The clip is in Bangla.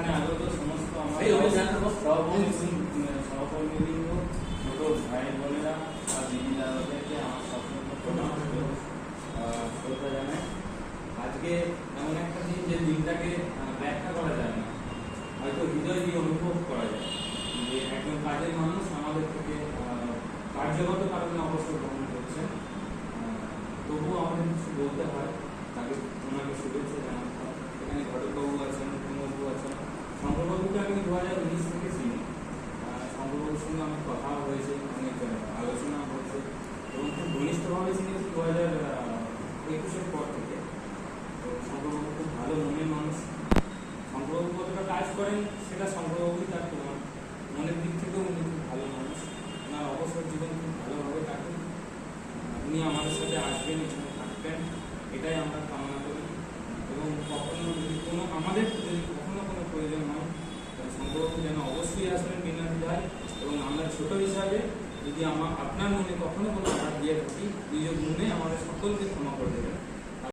এখানে আগত সমস্ত আমাদের সহকর্মীবৃন্দ, ছোট ভাই বোনেরা আর দিদি দাদাদেরকে আমার সবসময় প্রণাম শ্রদ্ধা জানাই। আজকে এমন একটা দিন যে দিনটাকে ব্যাখ্যা করা যায় না, হয়তো হৃদয় দিয়ে অনুভব করা যায় যে একজন কাজের মানুষ আমাদের থেকে কার্যগত কারণে অবসর গ্রহণ করছেন। তবুও আমাদের কিছু বলতে হয়, তাকে ওনাকে শুভেচ্ছা জানাতে হয়। এখানে ঘটকবাবু আছেন, কুমবাবু আছেন। শঙ্করবাবুকে আমি 2019 থেকে চিনি। শঙ্করবাবুর সঙ্গে আমার কথাও হয়েছে, অনেক আলোচনা হয়েছে এবং খুব ঘনিষ্ঠভাবে চিনেছি 2021-এর পর থেকে। তো শঙ্করবাবু খুব ভালো মনের মানুষ। শঙ্করবাবু কতটা কাজ করেন সেটা শঙ্করবাবুই তার প্রমাণ। মনের দিক থেকেও উনি খুব ভালো মানুষ। ওনার অবসর জীবন খুব ভালোভাবে কাটুন, উনি আমাদের সাথে আসবেন, এখানে থাকবেন, এটাই আমরা কামনা করি। এবং কখনো যদি আমাদের যদি কখনো কোনো প্রয়োজন হয় শঙ্করবাবু যেন অবশ্যই আসবেন বিনা দ্বিধায়। এবং আমরা ছোট হিসাবে যদি আপনার মনে কখনো কোনো আঘাত দিয়ে থাকি, নিজ গুণে আমাদের সকলকে ক্ষমা করে দেবেন।